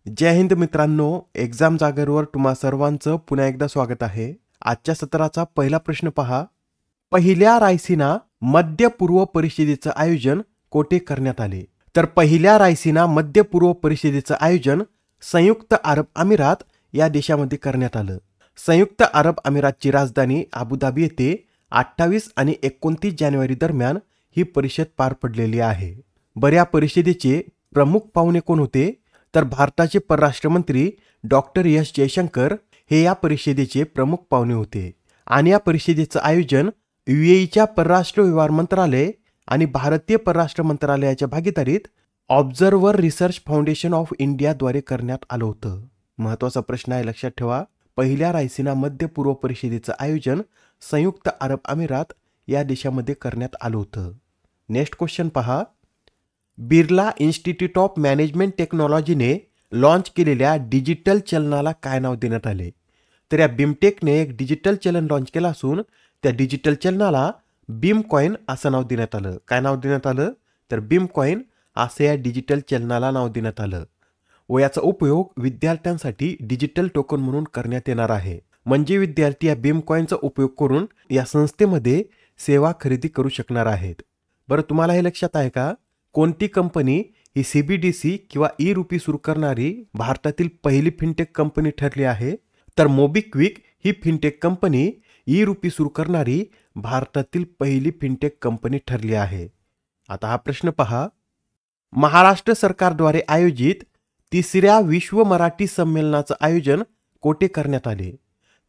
जय हिंद मित्रांनो, एक्झाम जागेवर तुम्हा सर्वांचं पुन्हा एकदा स्वागत आहे. आजच्या सत्राचा पहिला प्रश्न पहा. पहिल्या रायसिना मध्य पूर्व परिषदेचं आयोजन कोठे करण्यात आले? तर पहिल्या रायसिना मध्य पूर्व परिषदेचं आयोजन संयुक्त अरब अमिरात या देशामध्ये करण्यात आलं. संयुक्त अरब अमिरातची राजधानी अबुधाबी येथे 28 आणि 29 जानेवारी दरम्यान ही परिषद पार पडलेली आहे. बरं, या परिषदेचे प्रमुख पाहुणे कोण होते? तर भारताचे परराष्ट्र मंत्री डॉक्टर एस जयशंकर हे या परिषदेचे प्रमुख पाहुणे होते. आणि या परिषदेचं आयोजन UAEच्या परराष्ट्र व्यवहार मंत्रालय आणि भारतीय परराष्ट्र मंत्रालयाच्या भागीदारीत ऑब्झर्व्हर रिसर्च फाउंडेशन ऑफ इंडियाद्वारे करण्यात आलं होतं. महत्त्वाचा प्रश्न आहे, लक्षात ठेवा. पहिल्या रायसिना मध्य पूर्व परिषदेचं आयोजन संयुक्त अरब अमिरात या देशामध्ये करण्यात आलं होतं. नेक्स्ट क्वेश्चन पहा. बिर्ला इन्स्टिट्यूट ऑफ मॅनेजमेंट टेक्नॉलॉजीने लॉन्च केलेल्या डिजिटल चलनाला काय नाव देण्यात आले? तर या बिमटेकने एक डिजिटल चलन लॉन्च केलं असून त्या डिजिटल चलनाला बीम कॉइन असं नाव देण्यात आलं. काय नाव देण्यात आलं? तर बीम कॉइन असं या डिजिटल चलनाला नाव देण्यात आलं. व याचा उपयोग विद्यार्थ्यांसाठी डिजिटल टोकन म्हणून करण्यात येणार आहे. म्हणजे विद्यार्थी या बीम कॉइनचा उपयोग करून या संस्थेमध्ये सेवा खरेदी करू शकणार आहेत. बरं, तुम्हाला हे लक्षात आहे का? कोणती कंपनी ही CBDC किंवा ई-रुपी सुरू करणारी भारतातील पहिली फिनटेक कंपनी ठरली आहे? तर मोबिक्विक ही फिनटेक कंपनी ई-रुपी सुरू करणारी भारतातील पहिली फिनटेक कंपनी ठरली आहे. आता हा प्रश्न पहा. महाराष्ट्र सरकारद्वारे आयोजित 3ऱ्या विश्व मराठी संमेलनाचं आयोजन कोठे करण्यात आले?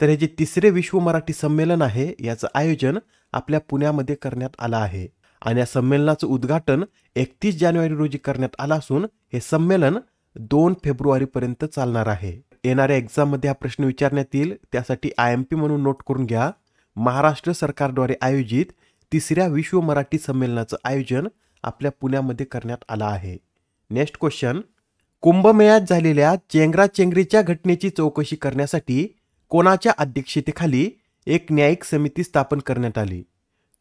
तर हे जे 3रे विश्व मराठी संमेलन आहे याचं आयोजन आपल्या पुण्यामध्ये करण्यात आलं आहे. आणि या संमेलनाचं उद्घाटन 31 जानेवारी रोजी करण्यात आलं असून हे संमेलन 2 फेब्रुवारीपर्यंत चालणार आहे. येणाऱ्या एक्झाममध्ये हा प्रश्न विचारण्यात येईल, त्यासाठी IMP म्हणून नोट करून घ्या. महाराष्ट्र सरकारद्वारे आयोजित 3ऱ्या विश्व मराठी संमेलनाचं आयोजन आपल्या पुण्यामध्ये करण्यात आलं आहे. Next question. कुंभमेळ्यात झालेल्या चेंगराचेंगरीच्या घटनेची चौकशी करण्यासाठी कोणाच्या अध्यक्षतेखाली एक न्यायिक समिती स्थापन करण्यात आली?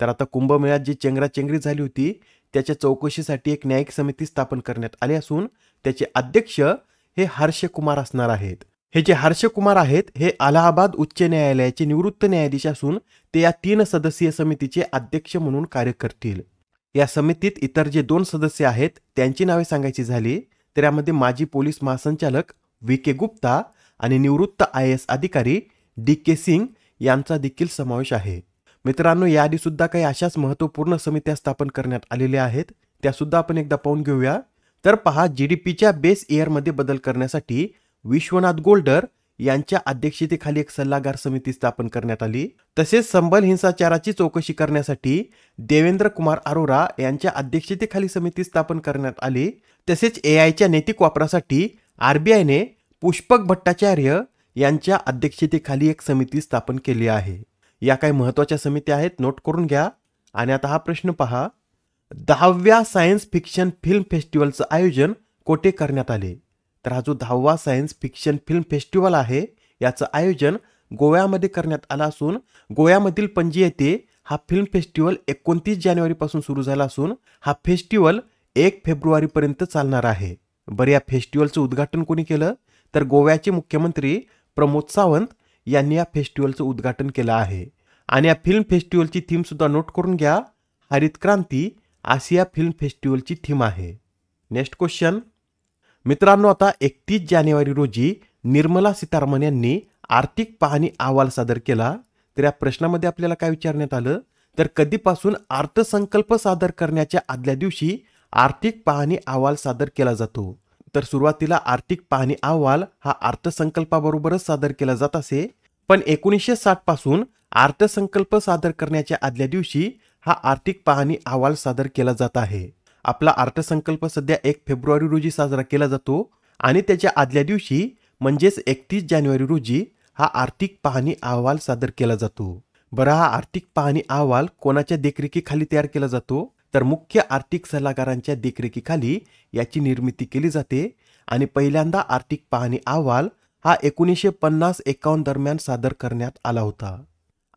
तर आता कुंभमेळ्यात जी चेंगराचेंगरी झाली होती त्याच्या चौकशीसाठी एक न्यायिक समिती स्थापन करण्यात आली असून त्याचे अध्यक्ष हे हर्षकुमार असणार आहेत. हे जे हर्षकुमार आहेत हे अलाहाबाद उच्च न्यायालयाचे निवृत्त न्यायाधीश असून ते या 3 सदस्यीय समितीचे अध्यक्ष म्हणून कार्य करतील. या समितीत इतर जे 2 सदस्य आहेत त्यांची नावे सांगायची झाली तर यामध्ये माजी पोलीस महासंचालक VK गुप्ता आणि निवृत्त IAS अधिकारी DK सिंग यांचा देखील समावेश आहे. मित्रांनो, याआधी सुद्धा काही अशाच महत्त्वपूर्ण समित्या स्थापन करण्यात आलेल्या आहेत, त्या सुद्धा आपण एकदा पाहून घेऊया. तर पहा, GDPच्या बेस इयरमध्ये बदल करण्यासाठी विश्वनाथ गोल्डर यांच्या अध्यक्षतेखाली एक सल्लागार समिती स्थापन करण्यात आली. तसेच संबल हिंसाचाराची चौकशी करण्यासाठी देवेंद्र कुमार अरोरा यांच्या अध्यक्षतेखाली समिती स्थापन करण्यात आली. तसेच AIच्या नैतिक वापरासाठी RBIने पुष्पक भट्टाचार्य यांच्या अध्यक्षतेखाली एक समिती स्थापन केली आहे. या काही महत्त्वाच्या समित्या आहेत, नोट करून घ्या. आणि आता हा प्रश्न पहा. 10व्या सायन्स फिक्शन फिल्म फेस्टिवलचं आयोजन कोठे करण्यात आले? तर हा जो 10वा सायन्स फिक्शन फिल्म फेस्टिवल आहे याचं आयोजन गोव्यामध्ये करण्यात आलं असून गोव्यामधील पणजी येथे हा फिल्म फेस्टिवल 29 जानेवारीपासून सुरू झाला असून हा फेस्टिवल 1 फेब्रुवारीपर्यंत चालणार आहे. बरं, या फेस्टिवलचं उद्घाटन कोणी केलं? तर गोव्याचे मुख्यमंत्री प्रमोद सावंत यांनी या फेस्टिवलचं उद्घाटन केलं आहे. आणि या फिल्म फेस्टिवलची थीम सुद्धा नोट करून घ्या. हरित क्रांती अशी या फिल्म फेस्टिवलची थीम आहे. Next question. मित्रांनो, आता 31 जानेवारी रोजी निर्मला सीतारामन यांनी आर्थिक पाहणी अहवाल सादर केला. तर या प्रश्नामध्ये आपल्याला काय विचारण्यात आलं? तर कधीपासून अर्थसंकल्प सादर करण्याच्या आदल्या दिवशी आर्थिक पाहणी अहवाल सादर केला जातो? तर सुरुवातीला आर्थिक पाहणी अहवाल हा अर्थसंकल्पाबरोबरच सादर केला जात असे, पण 1960 पासून अर्थसंकल्प सादर करण्याच्या आदल्या दिवशी हा आर्थिक पाहणी अहवाल सादर केला जात आहे. आपला अर्थसंकल्प सध्या 1 फेब्रुवारी रोजी साजरा केला जातो आणि त्याच्या आदल्या दिवशी म्हणजेच 31 जानेवारी रोजी हा आर्थिक पाहणी अहवाल सादर केला जातो. बरं, हा आर्थिक पाहणी अहवाल कोणाच्या देखरेखीखाली तयार केला जातो? तर मुख्य आर्थिक सल्लागारांच्या देखरेखीखाली याची निर्मिती केली जाते. आणि पहिल्यांदा आर्थिक पाहणी अहवाल हा 1950-51 दरम्यान सादर करण्यात आला होता.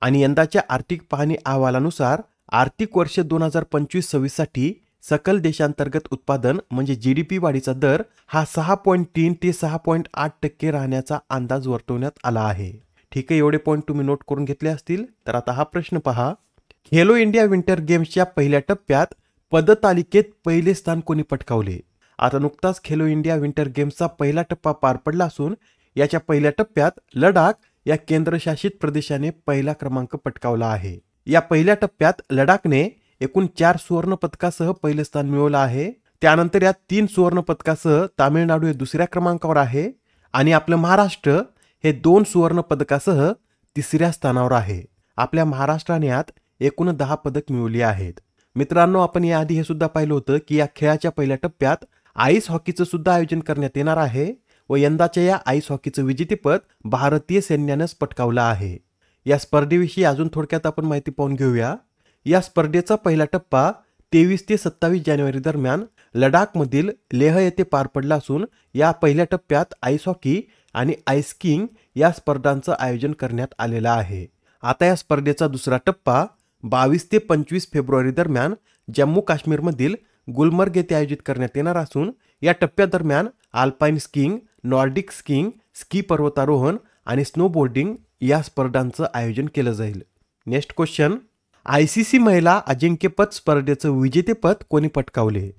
आणि यंदाच्या आर्थिक पाहणी अहवालानुसार आर्थिक वर्ष 2025-26 साठी सकल देशांतर्गत उत्पादन म्हणजे GDP वाढीचा दर हा 6.3 ते 6.8% राहण्याचा अंदाज वर्तवण्यात आला आहे. ठीक आहे, एवढे पॉईंट तुम्ही नोट करून घेतले असतील. तर आता हा प्रश्न पहा. खेलो इंडिया विंटर गेम्सच्या पहिल्या टप्प्यात पदतालिकेत पहिले स्थान कोणी पटकावले? आता नुकताच खेलो इंडिया विंटर गेम्सचा पहिला टप्पा पार पडला असून याच्या पहिल्या टप्प्यात लडाख या केंद्रशासित प्रदेशाने पहिला क्रमांक पटकावला आहे. या पहिल्या टप्प्यात लडाखने एकूण 4 सुवर्ण पदकासह पहिले स्थान मिळवलं आहे. त्यानंतर या 3 सुवर्ण पदकासह तामिळनाडू हे दुसऱ्या क्रमांकावर आहे आणि आपलं महाराष्ट्र हे 2 सुवर्ण पदकासह तिसऱ्या स्थानावर आहे. आपल्या महाराष्ट्राने यात एकूण 10 पदक मिळवली आहेत. मित्रांनो, आपण याआधी हे सुद्धा पाहिलं होतं की या खेळाच्या पहिल्या टप्प्यात आईस हॉकीचं सुद्धा आयोजन करण्यात येणार आहे व यंदाच्या या आईस हॉकीचं विजेतेपद भारतीय सैन्यानंच पटकावलं आहे. या स्पर्धेविषयी अजून थोडक्यात आपण माहिती पाहून घेऊया. या स्पर्धेचा पहिला टप्पा 23 ते 27 जानेवारी दरम्यान लडाखमधील लेह येथे पार पडला असून या पहिल्या टप्प्यात आईस हॉकी आणि आईस स्कीइंग या स्पर्धांचं आयोजन करण्यात आलेलं आहे. आता या स्पर्धेचा दुसरा टप्पा 22 ते 25 फेब्रुवारी दरम्यान जम्मू काश्मीरमधील गुलमर्ग येथे आयोजित करण्यात येणार असून या टप्प्यादरम्यान alpine skiing, Nordic skiing, ski पर्वतारोहण आणि स्नोबोर्डिंग या स्पर्धांचं आयोजन केलं जाईल. Next question. ICC महिला अजिंक्यपद स्पर्धेचं विजेतेपद कोणी पटकावले?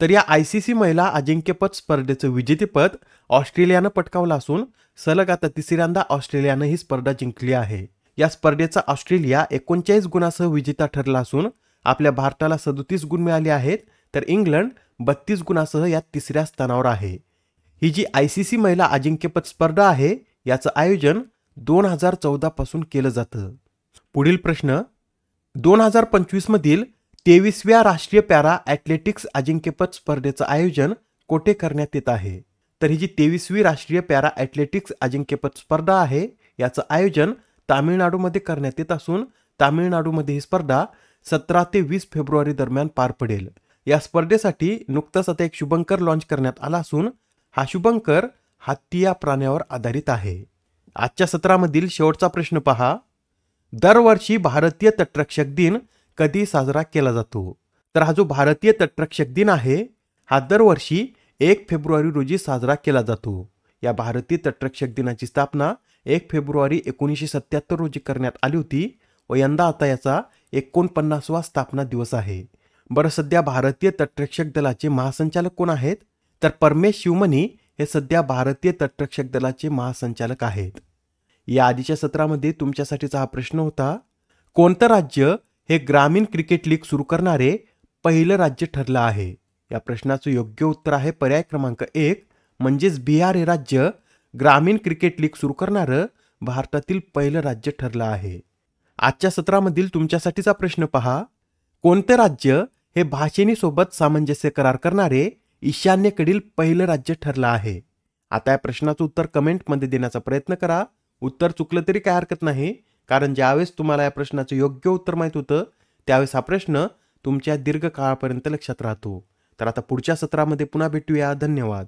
तर या ICC महिला अजिंक्यपद स्पर्धेचं विजेतेपद ऑस्ट्रेलियानं पटकावलं असून सलग आता तिसऱ्यांदा ऑस्ट्रेलियानं ही स्पर्धा जिंकली आहे. या स्पर्धेचा ऑस्ट्रेलिया 39 गुणांसह विजेता ठरला असून आपल्या भारताला 37 गुण मिळाले आहेत, तर इंग्लंड 32 गुणांसह यात तिसऱ्या स्थानावर आहे. ही जी ICC महिला अजिंक्यपद स्पर्धा आहे याचं आयोजन 2014 पासून केलं जातं. पुढील प्रश्न. 2025 मधील 23व्या राष्ट्रीय पॅरा ॲथलेटिक्स अजिंक्यपद स्पर्धेचं आयोजन कोठे करण्यात येत आहे? तर ही जी 23वी राष्ट्रीय पॅरा ॲथलेटिक्स अजिंक्यपद स्पर्धा आहे याचं आयोजन तामिळनाडूमध्ये करण्यात येत असून तामिळनाडूमध्ये ही स्पर्धा 17 ते 20 फेब्रुवारी दरम्यान पार पडेल. या स्पर्धेसाठी नुकताच आता एक शुभंकर लॉन्च करण्यात आला असून हा शुभंकर हत्ती या प्राण्यावर आधारित आहे. आजच्या सत्रामधील शेवटचा प्रश्न पहा. दरवर्षी भारतीय तटरक्षक दिन कधी साजरा केला जातो? तर हा जो भारतीय तटरक्षक दिन आहे हा दरवर्षी 1 फेब्रुवारी रोजी साजरा केला जातो. या भारतीय तटरक्षक दिनाची स्थापना 1 फेब्रुवारी 1977 रोजी करण्यात आली होती व यंदा आता याचा 49वा स्थापना दिवस आहे. बरं, सध्या भारतीय तटरक्षक दलाचे महासंचालक कोण आहेत? तर परमेश शिवमणी हे सध्या भारतीय तटरक्षक दलाचे महासंचालक आहेत. या आधीच्या सत्रामध्ये तुमच्यासाठीचा हा प्रश्न होता. कोणतं राज्य हे ग्रामीण क्रिकेट लीग सुरू करणारे पहिलं राज्य ठरलं आहे? या प्रश्नाचं योग्य उत्तर आहे पर्याय क्रमांक 1 म्हणजेच बिहार हे राज्य ग्रामीण क्रिकेट लीग सुरू करणारं भारतातील पहिलं राज्य ठरलं आहे. आजच्या सत्रामधील तुमच्यासाठीचा प्रश्न पहा. कोणते राज्य हे भाषेनीसोबत सामंजस्य करार करणारे ईशान्येकडील पहिलं राज्य ठरलं आहे? आता या प्रश्नाचं उत्तर कमेंटमध्ये देण्याचा प्रयत्न करा. उत्तर चुकलं तरी काय हरकत नाही, कारण ज्यावेळेस तुम्हाला या प्रश्नाचं योग्य उत्तर माहीत होतं त्यावेळेस हा प्रश्न तुमच्या दीर्घ काळापर्यंत लक्षात राहतो. तर आता पुढच्या सत्रामध्ये पुन्हा भेटूया. धन्यवाद.